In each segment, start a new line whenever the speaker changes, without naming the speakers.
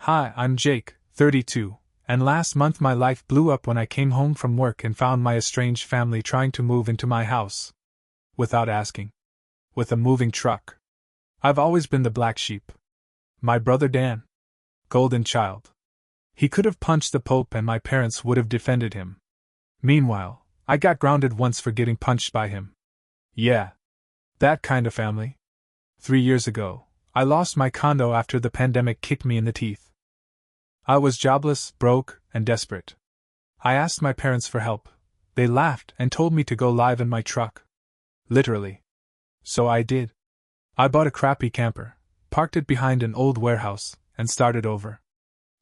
Hi, I'm Jake, 32, and last month my life blew up when I came home from work and found my estranged family trying to move into my house. Without asking. With a moving truck. I've always been the black sheep. My brother Dan. Golden child. He could have punched the Pope and my parents would have defended him. Meanwhile, I got grounded once for getting punched by him. Yeah. That kind of family. 3 years ago, I lost my condo after the pandemic kicked me in the teeth. I was jobless, broke, and desperate. I asked my parents for help. They laughed and told me to go live in my truck. Literally. So I did. I bought a crappy camper, parked it behind an old warehouse, and started over.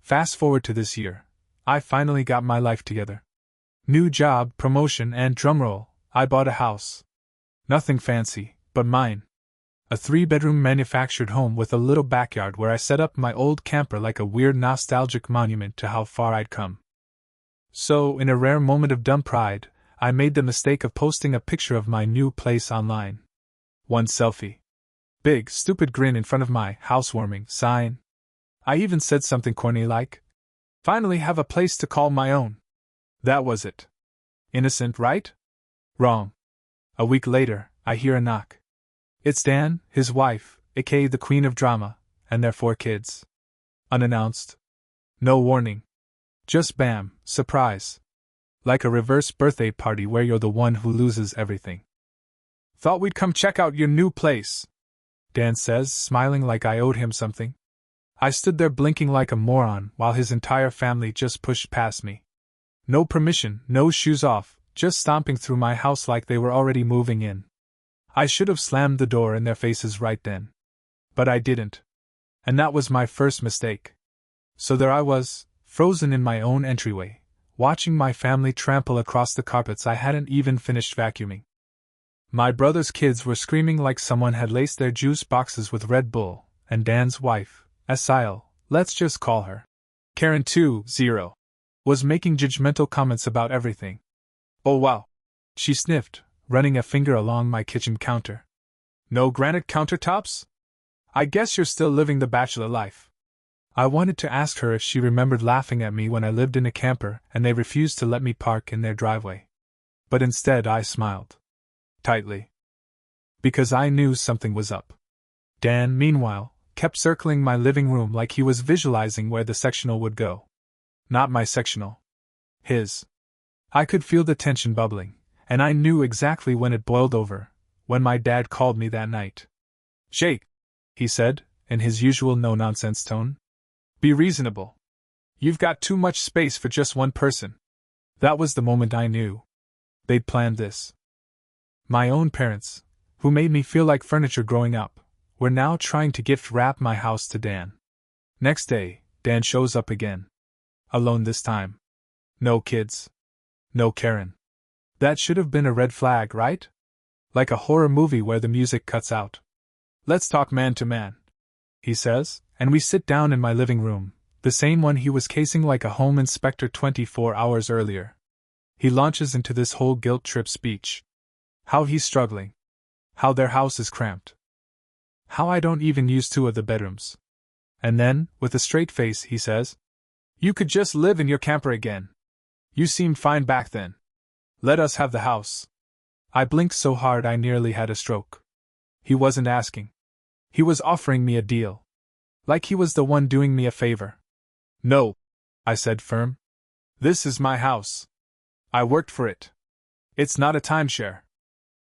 Fast forward to this year, I finally got my life together. New job, promotion, and drumroll, I bought a house. Nothing fancy, but mine. A 3-bedroom manufactured home with a little backyard where I set up my old camper like a weird nostalgic monument to how far I'd come. So, in a rare moment of dumb pride, I made the mistake of posting a picture of my new place online. One selfie. Big, stupid grin in front of my housewarming sign. I even said something corny like, "Finally have a place to call my own." That was it. Innocent, right? Wrong. A week later, I hear a knock. It's Dan, his wife, aka the Queen of Drama, and their 4 kids. Unannounced. No warning. Just bam, surprise. Like a reverse birthday party where you're the one who loses everything. "Thought we'd come check out your new place," Dan says, smiling like I owed him something. I stood there blinking like a moron while his entire family just pushed past me. No permission, no shoes off, just stomping through my house like they were already moving in. I should have slammed the door in their faces right then. But I didn't. And that was my first mistake. So there I was, frozen in my own entryway, watching my family trample across the carpets I hadn't even finished vacuuming. My brother's kids were screaming like someone had laced their juice boxes with Red Bull, and Dan's wife, Asil, let's just call her Karen 2.0, was making judgmental comments about everything. "Oh wow," she sniffed, running a finger along my kitchen counter. "No granite countertops? I guess you're still living the bachelor life." I wanted to ask her if she remembered laughing at me when I lived in a camper and they refused to let me park in their driveway. But instead I smiled. Tightly. Because I knew something was up. Dan, meanwhile, kept circling my living room like he was visualizing where the sectional would go. Not my sectional. His. I could feel the tension bubbling, and I knew exactly when it boiled over, when my dad called me that night. "Jake," he said, in his usual no-nonsense tone. "Be reasonable. You've got too much space for just one person." That was the moment I knew. They'd planned this. My own parents, who made me feel like furniture growing up, were now trying to gift wrap my house to Dan. Next day, Dan shows up again. Alone this time. No kids. No Karen. That should have been a red flag, right? Like a horror movie where the music cuts out. "Let's talk man to man," he says, and we sit down in my living room, the same one he was casing like a home inspector 24 hours earlier. He launches into this whole guilt trip speech. How he's struggling. How their house is cramped. How I don't even use 2 of the bedrooms. And then, with a straight face, he says, "You could just live in your camper again. You seemed fine back then. Let us have the house." I blinked so hard I nearly had a stroke. He wasn't asking. He was offering me a deal. Like he was the one doing me a favor. "No," I said firm. "This is my house. I worked for it. It's not a timeshare."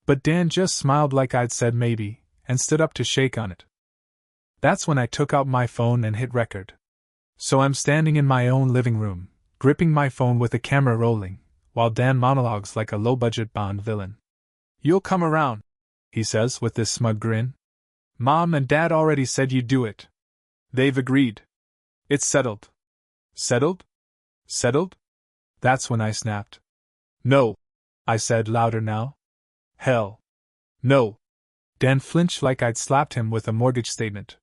But Dan just smiled like I'd said maybe, and stood up to shake on it. That's when I took out my phone and hit record. So I'm standing in my own living room, gripping my phone with the camera rolling, while Dan monologues like a low-budget Bond villain. "You'll come around," he says with this smug grin. "Mom and Dad already said you'd do it. They've agreed. It's settled." Settled? Settled? That's when I snapped. "No," I said louder now. "Hell. No." Dan flinched like I'd slapped him with a mortgage statement.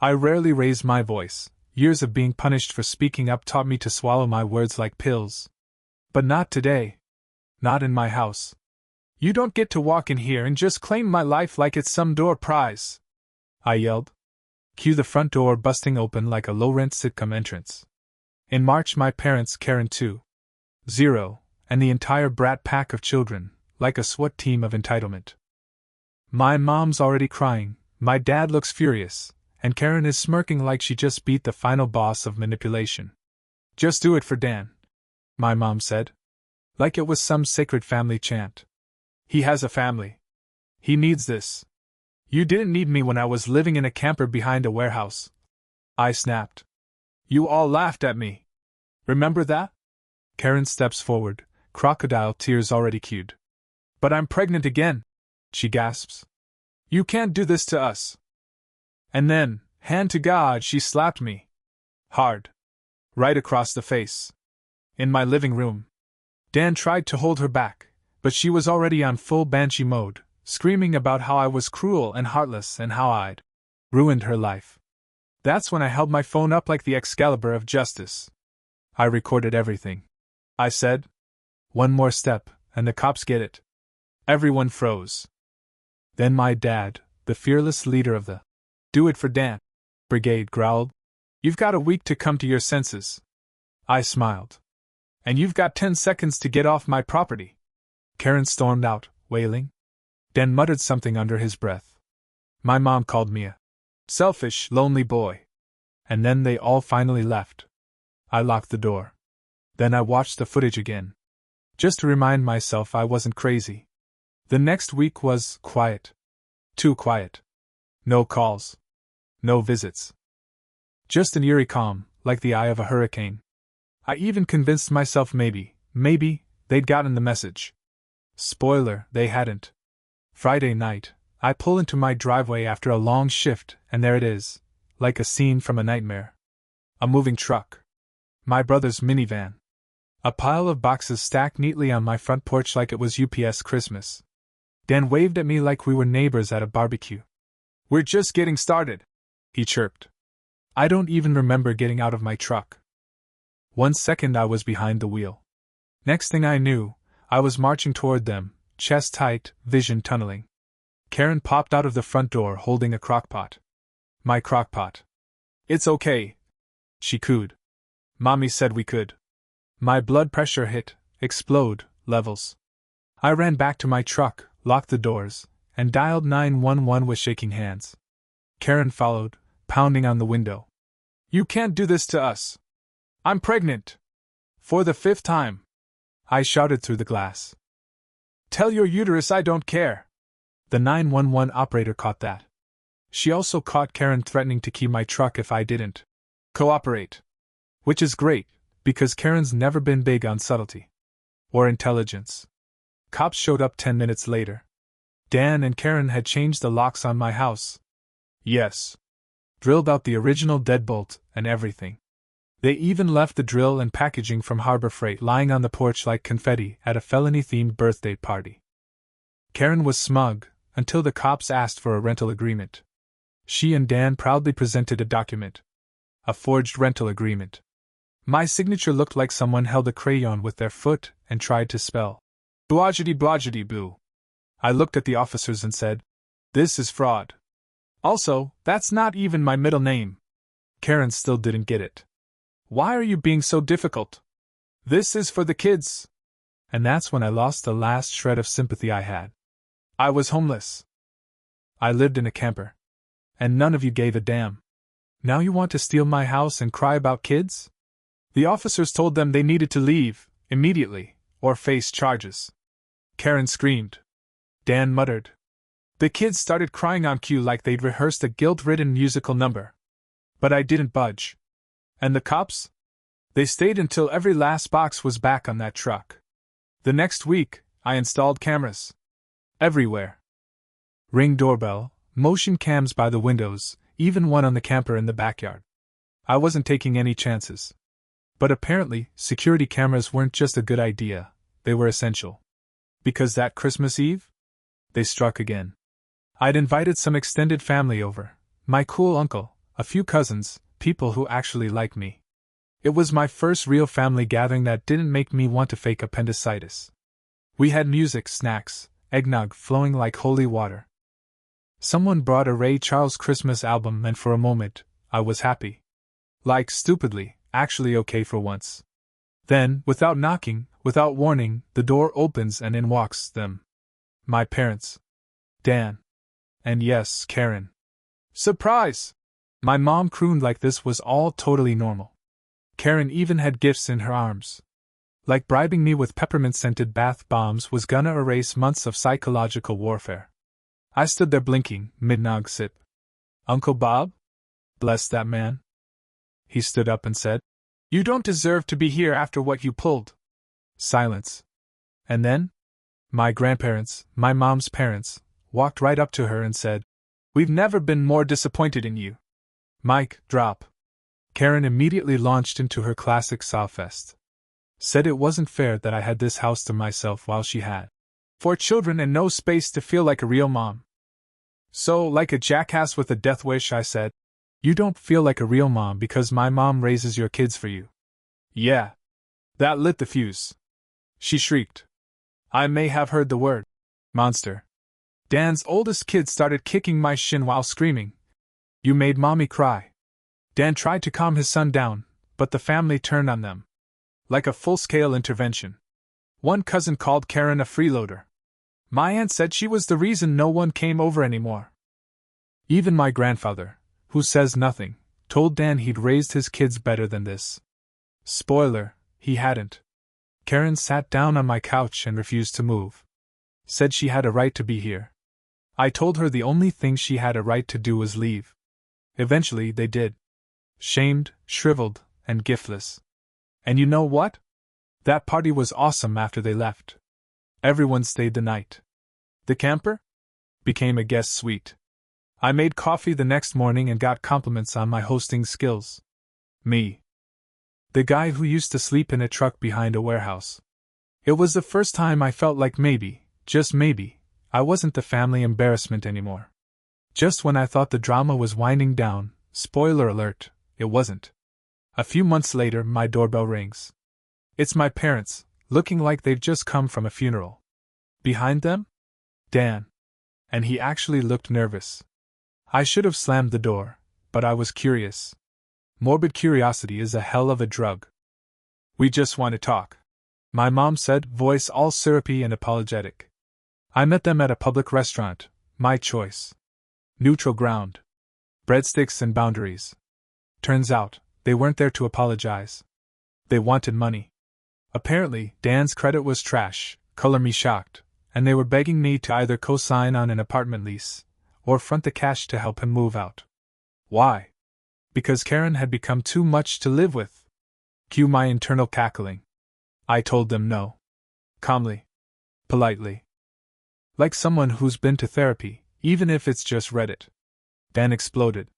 I rarely raised my voice. Years of being punished for speaking up taught me to swallow my words like pills. But not today. Not in my house. "You don't get to walk in here and just claim my life like it's some door prize," I yelled. Cue the front door busting open like a low-rent sitcom entrance. In March my parents, Karen 2.0, and the entire brat pack of children, like a SWAT team of entitlement. My mom's already crying, my dad looks furious, and Karen is smirking like she just beat the final boss of manipulation. Just do it for Dan, my mom said. Like it was some sacred family chant. He has a family. He needs this. You didn't need me when I was living in a camper behind a warehouse. I snapped. You all laughed at me. Remember that? Karen steps forward, crocodile tears already cued. But I'm pregnant again, she gasps. You can't do this to us. And then, hand to God, she slapped me. Hard. Right across the face. In my living room. Dan tried to hold her back, but she was already on full banshee mode, screaming about how I was cruel and heartless and how I'd ruined her life. That's when I held my phone up like the Excalibur of justice. I recorded everything. I said, one more step, and the cops get it. Everyone froze. Then my dad, the fearless leader of the Do It for Dan brigade, growled, You've got a week to come to your senses. I smiled. And you've got 10 seconds to get off my property. Karen stormed out, wailing. Dan muttered something under his breath. My mom called me a selfish, lonely boy. And then they all finally left. I locked the door. Then I watched the footage again. Just to remind myself I wasn't crazy. The next week was quiet. Too quiet. No calls. No visits. Just an eerie calm, like the eye of a hurricane. I even convinced myself maybe, they'd gotten the message. Spoiler, they hadn't. Friday night, I pull into my driveway after a long shift, and there it is, like a scene from a nightmare. A moving truck. My brother's minivan. A pile of boxes stacked neatly on my front porch like it was UPS Christmas. Dan waved at me like we were neighbors at a barbecue. We're just getting started, he chirped. I don't even remember getting out of my truck. 1 second I was behind the wheel. Next thing I knew, I was marching toward them, chest tight, vision tunneling. Karen popped out of the front door holding a crockpot. My crockpot. It's okay, she cooed. Mommy said we could. My blood pressure hit, explode, levels. I ran back to my truck, locked the doors, and dialed 911 with shaking hands. Karen followed, pounding on the window. You can't do this to us. I'm pregnant. For the 5th time. I shouted through the glass. Tell your uterus I don't care. The 911 operator caught that. She also caught Karen threatening to key my truck if I didn't cooperate. Which is great, because Karen's never been big on subtlety. Or intelligence. Cops showed up 10 minutes later. Dan and Karen had changed the locks on my house. Yes. Drilled out the original deadbolt and everything. They even left the drill and packaging from Harbor Freight lying on the porch like confetti at a felony-themed birthday party. Karen was smug, until the cops asked for a rental agreement. She and Dan proudly presented a document. A forged rental agreement. My signature looked like someone held a crayon with their foot and tried to spell Boagity boo. I looked at the officers and said, This is fraud. Also, that's not even my middle name. Karen still didn't get it. Why are you being so difficult? This is for the kids. And that's when I lost the last shred of sympathy I had. I was homeless. I lived in a camper. And none of you gave a damn. Now you want to steal my house and cry about kids? The officers told them they needed to leave, immediately, or face charges. Karen screamed. Dan muttered. The kids started crying on cue like they'd rehearsed a guilt-ridden musical number. But I didn't budge. And the cops? They stayed until every last box was back on that truck. The next week, I installed cameras. Everywhere. Ring doorbell, motion cams by the windows, even one on the camper in the backyard. I wasn't taking any chances. But apparently, security cameras weren't just a good idea, they were essential. Because that Christmas Eve? They struck again. I'd invited some extended family over, my cool uncle, a few cousins, people who actually liked me. It was my first real family gathering that didn't make me want to fake appendicitis. We had music, snacks, eggnog flowing like holy water. Someone brought a Ray Charles Christmas album, and for a moment, I was happy. Like, stupidly, actually okay for once. Then, without knocking, without warning, the door opens and in walks them. My parents. Dan. And yes, Karen. Surprise! My mom crooned like this was all totally normal. Karen even had gifts in her arms. Like bribing me with peppermint-scented bath bombs was gonna erase months of psychological warfare. I stood there blinking, mid-nog sip. Uncle Bob? Bless that man. He stood up and said, "You don't deserve to be here after what you pulled." Silence. And then? My grandparents, my mom's parents, walked right up to her and said, "We've never been more disappointed in you." Mic drop. Karen immediately launched into her classic sawfest. Said it wasn't fair that I had this house to myself while she had 4 children and no space to feel like a real mom. So, like a jackass with a death wish, I said, "You don't feel like a real mom because my mom raises your kids for you." Yeah. That lit the fuse. She shrieked. I may have heard the word monster. Dan's oldest kid started kicking my shin while screaming, "You made mommy cry." Dan tried to calm his son down, but the family turned on them. Like a full-scale intervention. One cousin called Karen a freeloader. My aunt said she was the reason no one came over anymore. Even my grandfather, who says nothing, told Dan he'd raised his kids better than this. Spoiler, he hadn't. Karen sat down on my couch and refused to move. Said she had a right to be here. I told her the only thing she had a right to do was leave. Eventually they did. Shamed, shriveled, and giftless. And you know what? That party was awesome after they left. Everyone stayed the night. The camper became a guest suite. I made coffee the next morning and got compliments on my hosting skills. Me. The guy who used to sleep in a truck behind a warehouse. It was the first time I felt like maybe, just maybe, I wasn't the family embarrassment anymore. Just when I thought the drama was winding down, spoiler alert, it wasn't. A few months later, my doorbell rings. It's my parents, looking like they've just come from a funeral. Behind them? Dan. And he actually looked nervous. I should have slammed the door, but I was curious. Morbid curiosity is a hell of a drug. "We just want to talk," my mom said, voice all syrupy and apologetic. I met them at a public restaurant, my choice. Neutral ground. Breadsticks and boundaries. Turns out, they weren't there to apologize. They wanted money. Apparently, Dan's credit was trash, color me shocked, and they were begging me to either co-sign on an apartment lease, or front the cash to help him move out. Why? Because Karen had become too much to live with. Cue my internal cackling. I told them no. Calmly. Politely. Like someone who's been to therapy, even if it's just Reddit. Dan exploded.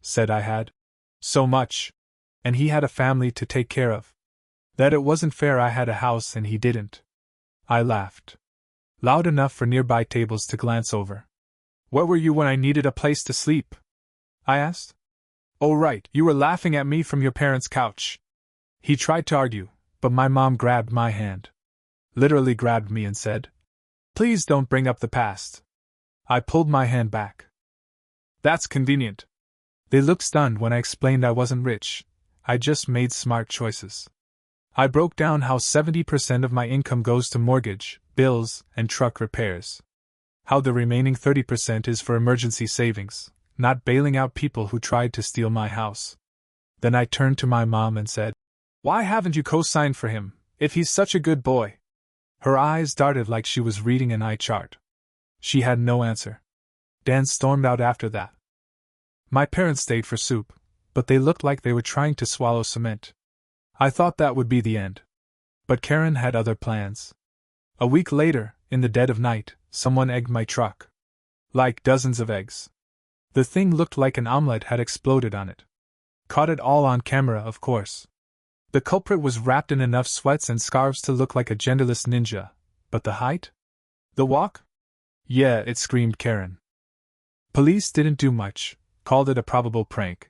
Said I had so much, and he had a family to take care of. That it wasn't fair I had a house and he didn't. I laughed. Loud enough for nearby tables to glance over. "Where were you when I needed a place to sleep?" I asked. "Oh right, you were laughing at me from your parents' couch." He tried to argue, but my mom grabbed my hand. Literally grabbed me and said, "Please don't bring up the past." I pulled my hand back. "That's convenient." They looked stunned when I explained I wasn't rich, I just made smart choices. I broke down how 70% of my income goes to mortgage, bills, and truck repairs. How the remaining 30% is for emergency savings, not bailing out people who tried to steal my house. Then I turned to my mom and said, "Why haven't you co-signed for him, if he's such a good boy?" Her eyes darted like she was reading an eye chart. She had no answer. Dan stormed out after that. My parents stayed for soup, but they looked like they were trying to swallow cement. I thought that would be the end. But Karen had other plans. A week later, in the dead of night, someone egged my truck. Like dozens of eggs. The thing looked like an omelet had exploded on it. Caught it all on camera, of course. The culprit was wrapped in enough sweats and scarves to look like a genderless ninja, but the height? The walk? Yeah, it screamed Karen. Police didn't do much, called it a probable prank.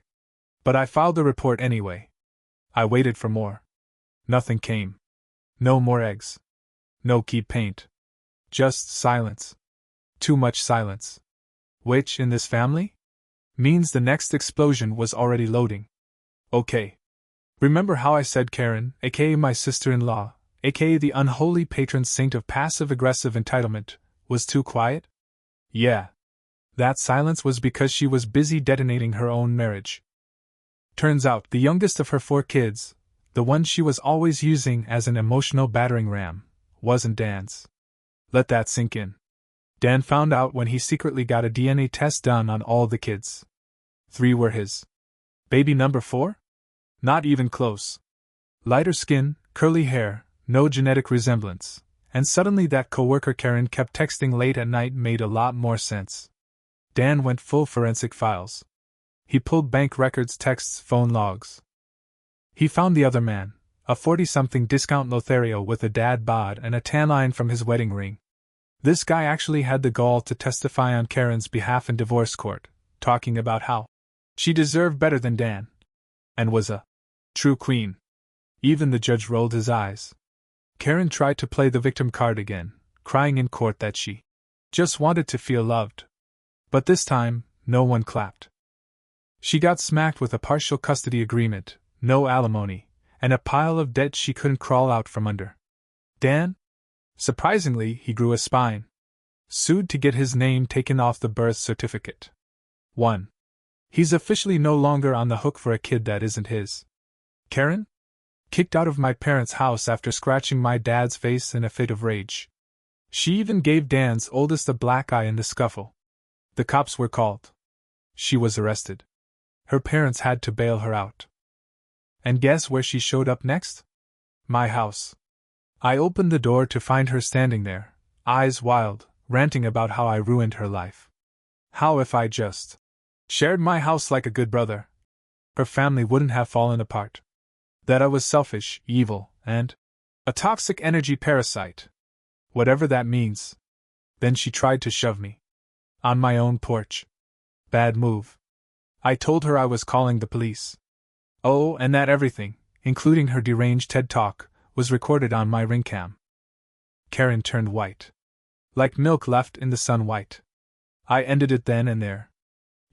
But I filed the report anyway. I waited for more. Nothing came. No more eggs. No key paint. Just silence. Too much silence. which, in this family, means the next explosion was already loading. Okay. Remember how I said Karen, aka my sister-in-law, aka the unholy patron saint of passive-aggressive entitlement, was too quiet? Yeah. That silence was because she was busy detonating her own marriage. Turns out the youngest of her 4 kids, the one she was always using as an emotional battering ram, wasn't Dan's. Let that sink in. Dan found out when he secretly got a DNA test done on all the kids. 3 were his. Baby number 4? Not even close. Lighter skin, curly hair, no genetic resemblance, and suddenly that coworker Karen kept texting late at night made a lot more sense. Dan went full forensic files. He pulled bank records, texts, phone logs. He found the other man, a 40-something discount Lothario with a dad bod and a tan line from his wedding ring. This guy actually had the gall to testify on Karen's behalf in divorce court, talking about how she deserved better than Dan, and was a true queen. Even the judge rolled his eyes. Karen tried to play the victim card again, crying in court that she just wanted to feel loved. But this time, no one clapped. She got smacked with a partial custody agreement, no alimony, and a pile of debt she couldn't crawl out from under. Dan? Surprisingly, he grew a spine. Sued to get his name taken off the birth certificate. 1. He's officially no longer on the hook for a kid that isn't his. Karen? Kicked out of my parents' house after scratching my dad's face in a fit of rage. She even gave Dan's oldest a black eye in the scuffle. The cops were called. She was arrested. Her parents had to bail her out. And guess where she showed up next? My house. I opened the door to find her standing there, eyes wild, ranting about how I ruined her life. How if I just shared my house like a good brother, her family wouldn't have fallen apart. That I was selfish, evil, and a toxic energy parasite. Whatever that means. Then she tried to shove me. On my own porch. Bad move. I told her I was calling the police. Oh, and that everything, including her deranged TED Talk, was recorded on my ring cam. Karen turned white. Like milk left in the sun white. I ended it then and there.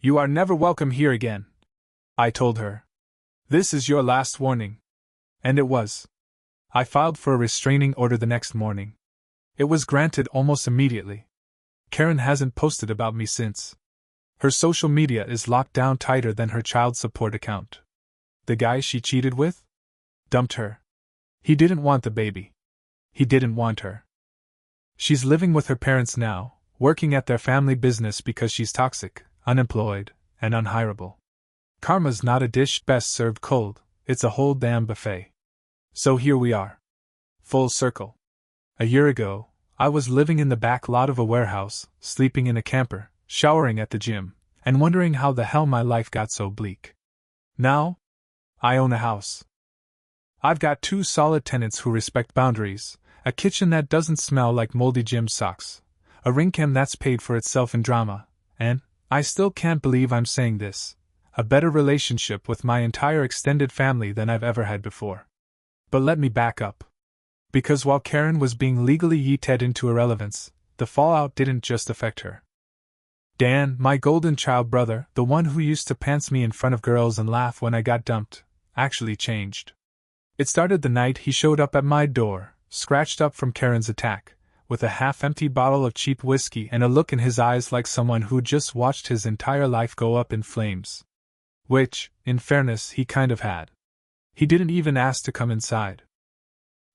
You are never welcome here again, I told her. This is your last warning. And it was. I filed for a restraining order the next morning. It was granted almost immediately. Karen hasn't posted about me since. Her social media is locked down tighter than her child support account. The guy she cheated with? Dumped her. He didn't want the baby. He didn't want her. She's living with her parents now, working at their family business because she's toxic, unemployed, and unhireable. Karma's not a dish best served cold, it's a whole damn buffet. So here we are. Full circle. A year ago, I was living in the back lot of a warehouse, sleeping in a camper, showering at the gym, and wondering how the hell my life got so bleak. Now, I own a house. I've got 2 solid tenants who respect boundaries, a kitchen that doesn't smell like moldy gym socks, a ring cam that's paid for itself in drama, and, I still can't believe I'm saying this, a better relationship with my entire extended family than I've ever had before. But let me back up. Because while Karen was being legally yeeted into irrelevance, the fallout didn't just affect her. Dan, my golden child brother, the one who used to pants me in front of girls and laugh when I got dumped, actually changed. It started the night he showed up at my door, scratched up from Karen's attack, with a half-empty bottle of cheap whiskey and a look in his eyes like someone who'd just watched his entire life go up in flames. Which, in fairness, he kind of had. He didn't even ask to come inside.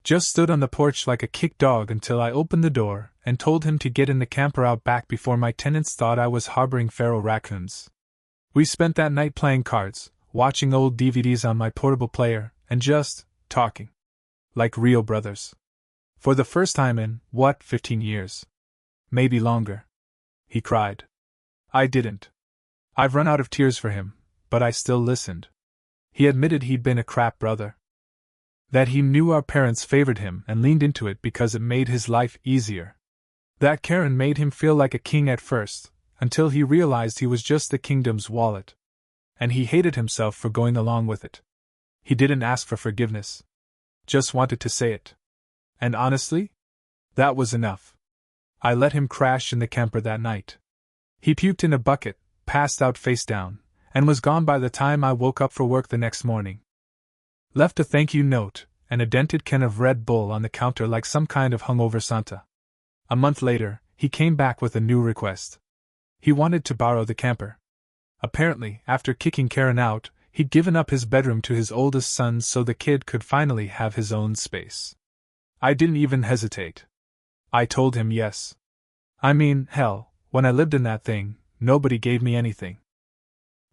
Just stood on the porch like a kicked dog until I opened the door and told him to get in the camper out back before my tenants thought I was harboring feral raccoons. We spent that night playing cards, watching old DVDs on my portable player, and just talking. Like real brothers. For the first time in, 15 years? Maybe longer. He cried. I didn't. I've run out of tears for him, but I still listened. He admitted he'd been a crap brother. That he knew our parents favored him and leaned into it because it made his life easier. That Karen made him feel like a king at first, until he realized he was just the kingdom's wallet. And he hated himself for going along with it. He didn't ask for forgiveness. Just wanted to say it. And honestly, that was enough. I let him crash in the camper that night. He puked in a bucket, passed out face down, and was gone by the time I woke up for work the next morning. Left a thank you note and a dented can of Red Bull on the counter like some kind of hungover Santa. A month later, he came back with a new request. He wanted to borrow the camper. Apparently, after kicking Karen out, he'd given up his bedroom to his oldest son so the kid could finally have his own space. I didn't even hesitate. I told him yes. I mean, hell, when I lived in that thing, nobody gave me anything.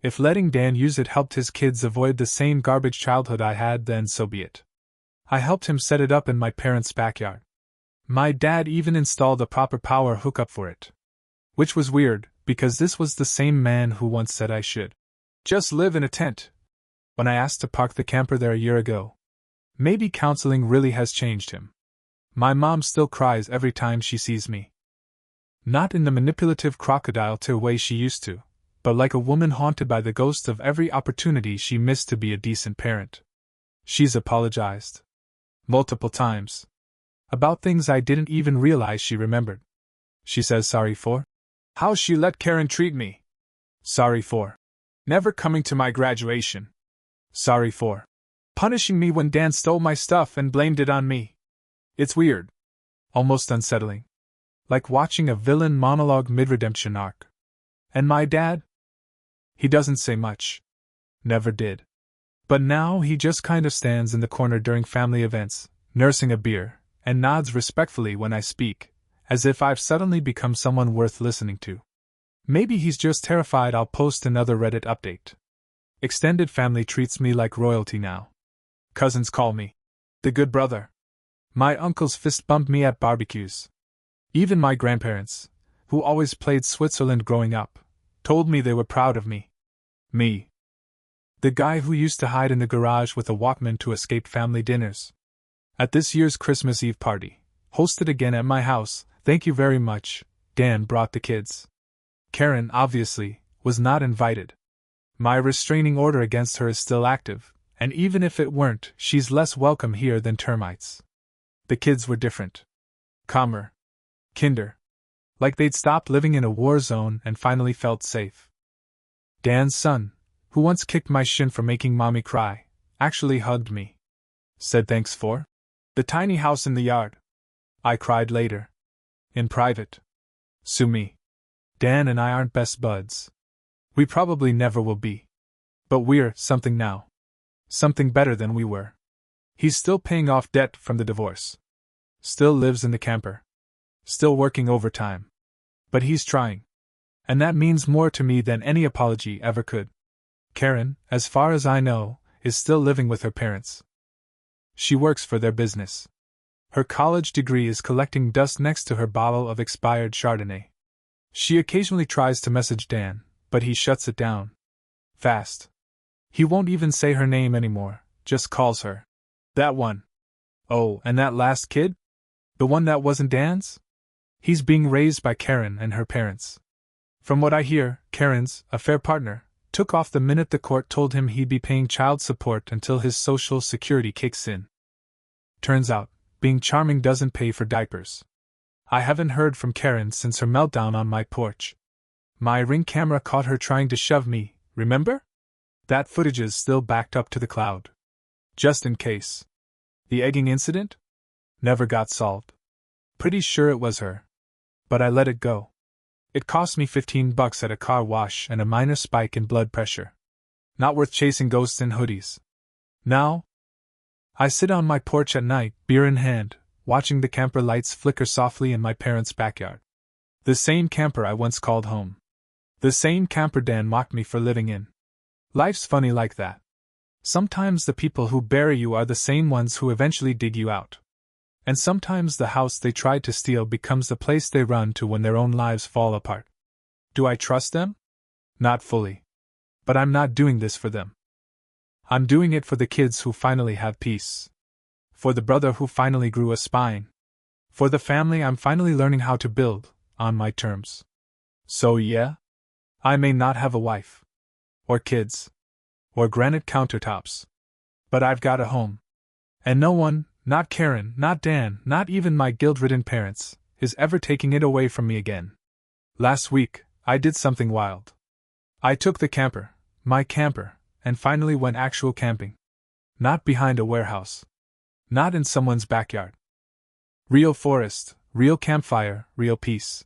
If letting Dan use it helped his kids avoid the same garbage childhood I had, then so be it. I helped him set it up in my parents' backyard. My dad even installed a proper power hookup for it. Which was weird, because this was the same man who once said I should just live in a tent when I asked to park the camper there a year ago. Maybe counseling really has changed him. My mom still cries every time she sees me. Not in the manipulative crocodile tear way she used to, but like a woman haunted by the ghost of every opportunity she missed to be a decent parent. She's apologized. Multiple times. About things I didn't even realize she remembered. She says sorry for how she let Karen treat me. Sorry for never coming to my graduation. Sorry for punishing me when Dan stole my stuff and blamed it on me. It's weird. Almost unsettling. Like watching a villain monologue mid-redemption arc. And my dad? He doesn't say much. Never did. But now he just kind of stands in the corner during family events, nursing a beer, and nods respectfully when I speak, as if I've suddenly become someone worth listening to. Maybe he's just terrified I'll post another Reddit update. Extended family treats me like royalty now. Cousins call me the good brother. My uncles fist bump me at barbecues. Even my grandparents, who always played Switzerland growing up, told me they were proud of me. Me. The guy who used to hide in the garage with a Walkman to escape family dinners. At this year's Christmas Eve party, hosted again at my house, thank you very much, Dan brought the kids. Karen, obviously, was not invited. My restraining order against her is still active, and even if it weren't, she's less welcome here than termites. The kids were different. Calmer. Kinder. Like they'd stopped living in a war zone and finally felt safe. Dan's son, who once kicked my shin for making mommy cry, actually hugged me. Said thanks for the tiny house in the yard. I cried later. In private. Sue me. Dan and I aren't best buds. We probably never will be. But we're something now. Something better than we were. He's still paying off debt from the divorce. Still lives in the camper. Still working overtime. But he's trying. And that means more to me than any apology ever could. Karen, as far as I know, is still living with her parents. She works for their business. Her college degree is collecting dust next to her bottle of expired Chardonnay. She occasionally tries to message Dan, but he shuts it down. Fast. He won't even say her name anymore, just calls her that one. Oh, and that last kid? The one that wasn't Dan's? He's being raised by Karen and her parents. From what I hear, Karen's affair partner took off the minute the court told him he'd be paying child support until his social security kicks in. Turns out, being charming doesn't pay for diapers. I haven't heard from Karen since her meltdown on my porch. My Ring camera caught her trying to shove me, remember? That footage is still backed up to the cloud. Just in case. The egging incident? Never got solved. Pretty sure it was her. But I let it go. It cost me $15 at a car wash and a minor spike in blood pressure. Not worth chasing ghosts in hoodies. Now? I sit on my porch at night, beer in hand, watching the camper lights flicker softly in my parents' backyard. The same camper I once called home. The same camper Dan mocked me for living in. Life's funny like that. Sometimes the people who bury you are the same ones who eventually dig you out. And sometimes the house they tried to steal becomes the place they run to when their own lives fall apart. Do I trust them? Not fully. But I'm not doing this for them. I'm doing it for the kids who finally have peace. For the brother who finally grew a spine. For the family I'm finally learning how to build, on my terms. So yeah? I may not have a wife. Or kids. Or granite countertops. But I've got a home. And no one, not Karen, not Dan, not even my guilt-ridden parents, is ever taking it away from me again. Last week, I did something wild. I took the camper, my camper, and finally went actual camping. Not behind a warehouse. Not in someone's backyard. Real forest, real campfire, real peace.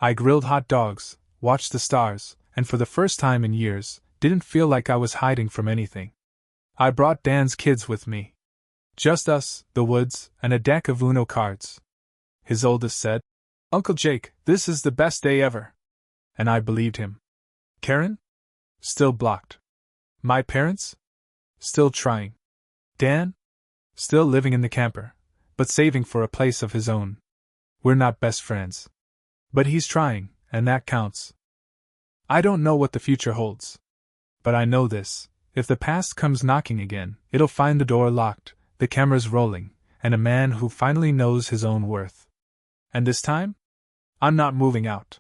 I grilled hot dogs, watched the stars, and for the first time in years, didn't feel like I was hiding from anything. I brought Dan's kids with me. Just us, the woods, and a deck of Uno cards. His oldest said, "Uncle Jake, this is the best day ever." And I believed him. Karen? Still blocked. My parents? Still trying. Dan? Still living in the camper, but saving for a place of his own. We're not best friends. But he's trying, and that counts. I don't know what the future holds. But I know this: if the past comes knocking again, it'll find the door locked, the cameras rolling, and a man who finally knows his own worth. And this time? I'm not moving out.